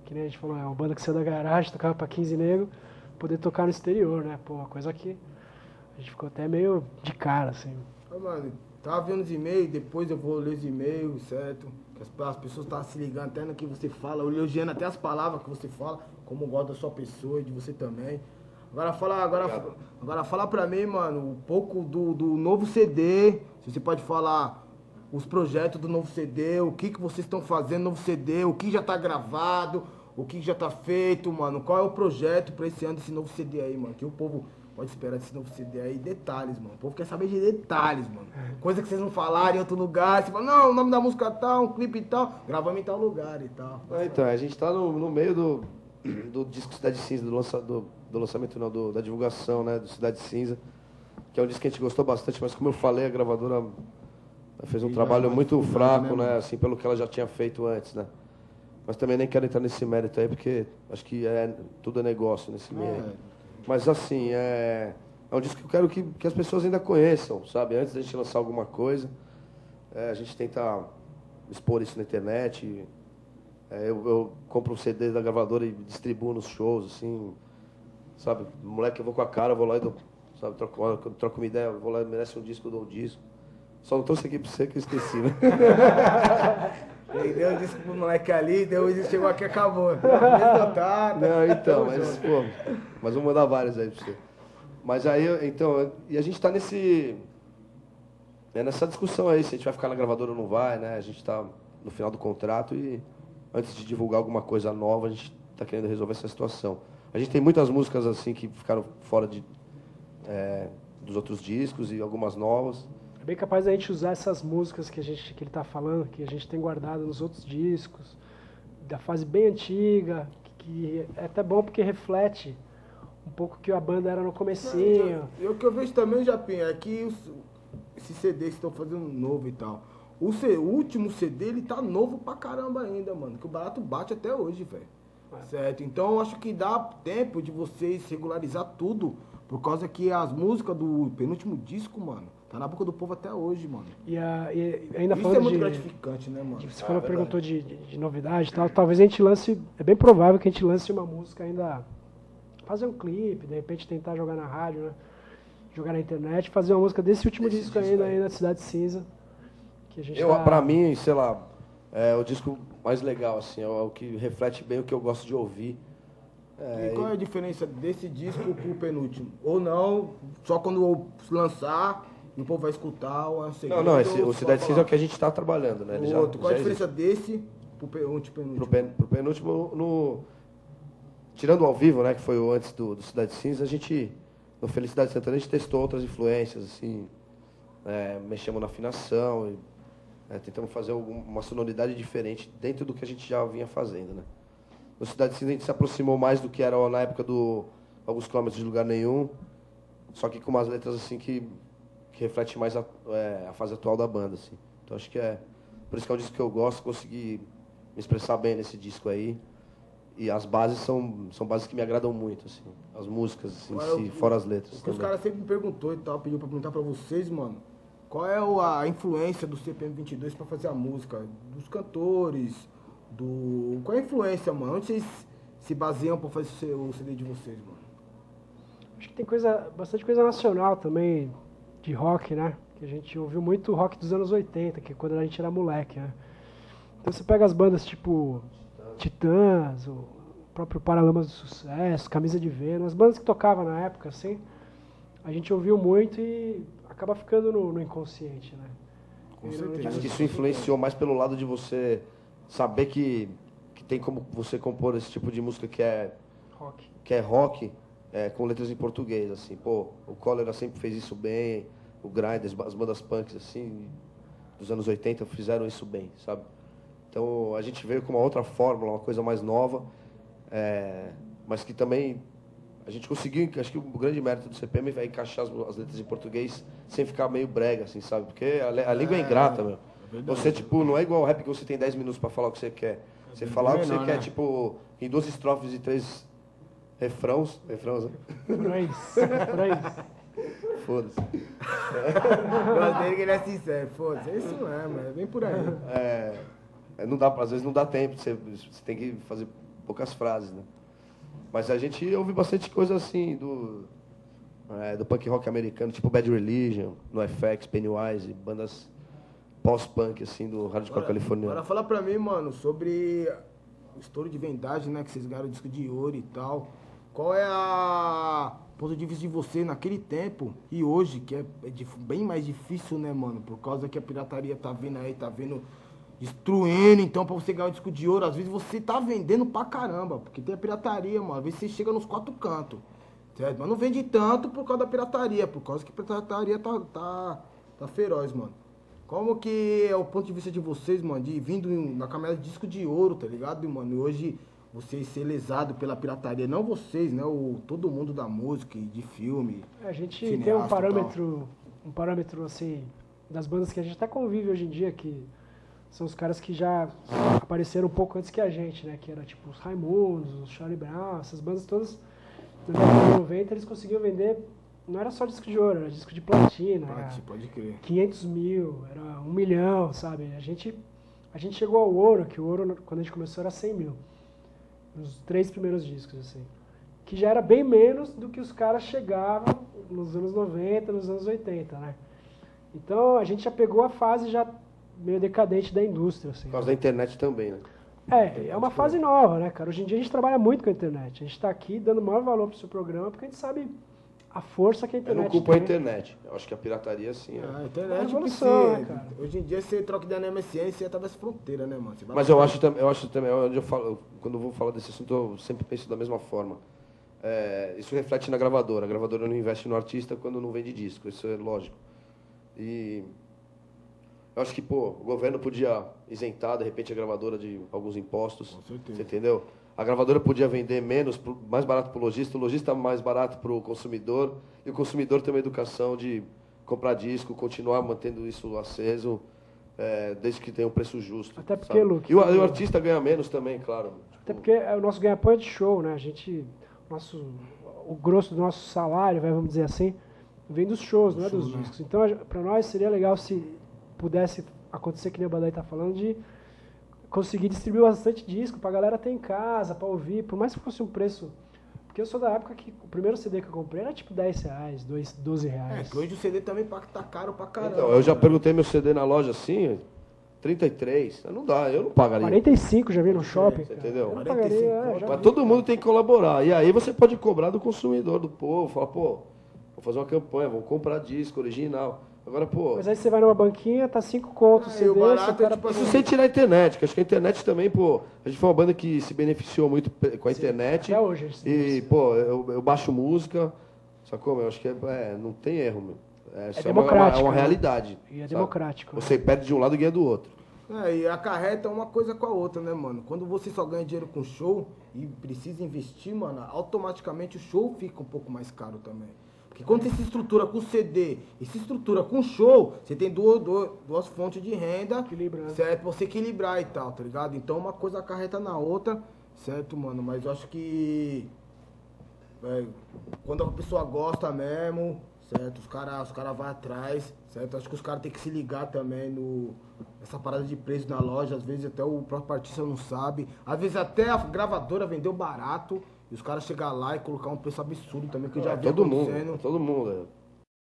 que nem a gente falou, é uma banda que saiu da garagem, tocava pra 15 negros, poder tocar no exterior, né? Pô, uma coisa que a gente ficou até meio de cara, assim. Mano, tava vendo os e-mails, depois eu vou ler os e-mails, certo? Que as pessoas estavam se ligando até no que você fala, elogiando até as palavras que você fala, como gosta da sua pessoa e de você também. Agora fala pra mim, mano, um pouco do novo CD, se você pode falar os projetos do novo CD, o que vocês estão fazendo no novo CD, o que já tá gravado, o que já tá feito, mano, qual é o projeto pra esse ano desse novo CD aí, mano, que o povo pode esperar desse novo CD aí, detalhes, mano, o povo quer saber de detalhes, mano, coisa que vocês não falaram em outro lugar, você fala, não, o nome da música tal, um clipe e tal, gravamos em tal lugar e tal. Então, a gente tá no meio do disco Cidade Cinza, do lançamento não, da divulgação, né, do Cidade Cinza, que é um disco que a gente gostou bastante, mas como eu falei, a gravadora fez um trabalho muito fraco, né, assim, pelo que ela já tinha feito antes, né. Mas também nem quero entrar nesse mérito aí, porque acho que tudo é negócio nesse meio. Mas assim, é um disco que eu quero que as pessoas ainda conheçam, sabe? Antes da gente lançar alguma coisa, a gente tenta expor isso na internet. Eu compro um CD da gravadora e distribuo nos shows, assim, sabe? Moleque, eu vou com a cara, eu vou lá e dou, sabe? Troco uma ideia, eu vou lá, merece um disco, eu dou um disco. Só não trouxe aqui pra você que eu esqueci, né? Ele deu o disco pro moleque ali, chegou aqui e acabou. Não, então, mas vou mandar vários aí pra você. Mas aí, então, e a gente tá nessa discussão aí, se a gente vai ficar na gravadora ou não vai, né? A gente tá no final do contrato e antes de divulgar alguma coisa nova, a gente tá querendo resolver essa situação. A gente tem muitas músicas assim que ficaram fora dos outros discos e algumas novas. É bem capaz da gente usar essas músicas que ele tá falando, que a gente tem guardado nos outros discos, da fase bem antiga, que é até bom porque reflete um pouco o que a banda era no comecinho. E o que eu vejo também, Japinha, é que esses CDs que estão fazendo novo e tal, o último CD, ele tá novo pra caramba ainda, mano, que o barato bate até hoje, velho. Certo? Então eu acho que dá tempo de vocês regularizar tudo, por causa que as músicas do penúltimo disco, mano, tá na boca do povo até hoje, mano. E ainda Isso falando é muito gratificante, né, mano? Você perguntou de novidade e tal, talvez a gente lance, é bem provável que a gente lance uma música ainda, fazer um clipe, de repente tentar jogar na rádio, né? Jogar na internet, fazer uma música desse último disco ainda, Cidade Cinza. Que a gente Pra mim, sei lá, é o disco mais legal, assim, é o que reflete bem o que eu gosto de ouvir. E qual é a diferença desse disco pro penúltimo? Ou não, só quando lançar e o povo vai escutar ou é o Não, o Cidade Cinza é o que a gente está trabalhando, né? Qual a diferença desse pro penúltimo? Pro penúltimo, tirando o ao vivo, né, que foi o antes do Cidade Cinza, a gente, no Felicidade Santana, a gente testou outras influências, assim, mexemos na afinação, tentamos fazer uma sonoridade diferente dentro do que a gente já vinha fazendo, né? No Cidade Cinza a gente se aproximou mais do que era na época do Alguns Quilômetros de Lugar Nenhum, só que com umas letras assim que reflete mais a fase atual da banda, assim. Então acho que por isso que é um disco que eu gosto, consegui me expressar bem nesse disco aí. E as bases são bases que me agradam muito, assim. As músicas, assim, fora as letras. O que os caras sempre me perguntou e tal, pediu pra perguntar pra vocês, mano, qual é a influência do CPM 22 pra fazer a música? Dos cantores, qual é a influência, mano? Onde vocês se baseiam pra fazer o CD de vocês, mano? Acho que tem bastante coisa nacional também, de rock, né? Que a gente ouviu muito rock dos anos 80, que é quando a gente era moleque, né? Então você pega as bandas tipo Titãs, o próprio Paralamas do Sucesso, Camisa de Vênus, as bandas que tocavam na época, assim, a gente ouviu muito e acaba ficando no inconsciente, né? Com certeza. Acho que isso influenciou mais pelo lado de você saber que tem como você compor esse tipo de música que é rock, com letras em português, assim. Pô, o Cólera sempre fez isso bem, o Grindr, as bandas punks, assim, dos anos 80 fizeram isso bem, sabe? Então a gente veio com uma outra fórmula, uma coisa mais nova, mas que também a gente conseguiu, acho que o grande mérito do CPM é encaixar as letras em português sem ficar meio brega, assim, sabe? Porque a língua é ingrata, meu. Você, tipo, não é igual ao rap que você tem 10 minutos pra falar o que você quer. Você falar o que você quer, tipo, em 2 estrofes e 3 refrãos, né? Por aí. Foda-se. Eu dele que ele é sincero, foda-se, é isso mesmo, é bem por aí. Não dá, às vezes não dá tempo, você tem que fazer poucas frases, né? Mas a gente ouve bastante coisa assim, do punk rock americano, tipo Bad Religion, NoFX, Pennywise, bandas pós-punk, assim, do hardcore californiano. Agora fala pra mim, mano, sobre o estouro de vendagem, né, que vocês ganharam o disco de ouro e tal. Qual é a ponto de vista de você naquele tempo e hoje, que é bem mais difícil, né, mano? Por causa que a pirataria tá vindo aí, tá vindo destruindo, então pra você ganhar o disco de ouro, às vezes você tá vendendo pra caramba, porque tem a pirataria, mano. Às vezes você chega nos 4 cantos, certo? Mas não vende tanto por causa da pirataria, por causa que a pirataria tá feroz, mano. Como que é o ponto de vista de vocês, mano, de vindo na caminhada de disco de ouro, tá ligado, mano? E hoje vocês ser lesado pela pirataria, não vocês, né? Todo mundo da música e de filme. A gente cineasta, tem um parâmetro, assim, das bandas que a gente até convive hoje em dia, que são os caras que já apareceram um pouco antes que a gente, né? Que era tipo os Raimundos, os Charlie Brown, essas bandas todas na década de 90, eles conseguiam vender, não era só disco de ouro, era disco de platina, Pode crer. 500 mil, era 1 milhão, sabe? A gente chegou ao ouro, que o ouro, quando a gente começou, era 100 mil. Nos 3 primeiros discos, assim. Que já era bem menos do que os caras chegavam nos anos 90, nos anos 80, né? Então, a gente já pegou a fase já meio decadente da indústria, assim. Por causa da internet também, né? É uma fase nova, né, cara? Hoje em dia a gente trabalha muito com a internet. A gente está aqui dando maior valor pro seu programa, porque a gente sabe a força que a Eu internet não culpo a tem. internet. Eu acho que a pirataria, sim. A É internet, uma que evolução, né, cara? hoje em dia você troca ideia na MSN e você atravessa fronteira, né, mano? Mas eu acho também, onde eu falo, quando eu vou falar desse assunto, eu sempre penso da mesma forma. Isso reflete na gravadora. A gravadora não investe no artista quando não vende disco, isso é lógico. E eu acho que, o governo podia isentar, de repente, a gravadora de alguns impostos. Com certeza. Você entendeu? A gravadora podia vender menos, mais barato para o lojista mais barato para o consumidor, e o consumidor tem uma educação de comprar disco, continuar mantendo isso aceso, desde que tenha um preço justo. Até porque, sabe? Luke, E o artista ganha menos também, claro. Até porque o nosso ganha-pão é de show, né? O grosso do nosso salário, vamos dizer assim, vem dos shows, não é dos discos. Então, para nós seria legal se pudesse acontecer, que nem o Badai tá falando, de conseguir distribuir bastante disco pra galera ter em casa, pra ouvir, por mais que fosse um preço. Porque eu sou da época que o primeiro CD que eu comprei era tipo 10 reais, 12 reais. Que hoje o CD também tá caro pra caramba. Então, eu já perguntei meu CD na loja assim, 33, não dá, eu não pagaria. 45 já vi no shopping, Você cara. entendeu? Eu não 45 pagaria, já Mas vi, todo cara. mundo tem que colaborar. E aí você pode cobrar do consumidor, do povo, falar, vou fazer uma campanha, vou comprar disco original. Agora, Mas aí você vai numa banquinha, tá 5 contos, E CD, o barato se o cara... é tipo isso assim, sem tirar a internet, que acho que a internet também, a gente foi uma banda que se beneficiou muito com a internet. até hoje a gente se E, eu baixo música, sacou, meu? Acho que não tem erro, meu. Isso democrático, uma né? realidade. E é sabe? democrático. né? Você perde de um lado e ganha do outro. e acarreta uma coisa com a outra, né, mano? Quando você só ganha dinheiro com show e precisa investir, mano, automaticamente o show fica um pouco mais caro também. Porque quando você se estrutura com CD e se estrutura com show, você tem duas fontes de renda, Equilibra, né? certo? Pra você equilibrar e tal, tá ligado? Então uma coisa acarreta na outra, certo, mano? Mas eu acho que quando a pessoa gosta mesmo, certo? Os cara vão atrás, certo? Acho que os caras têm que se ligar também nessa parada de preço na loja. Às vezes até o próprio artista não sabe. Às vezes até a gravadora vendeu barato e os caras chegar lá e colocar um preço absurdo também, que eu já vi Todo acontecendo. mundo, todo mundo.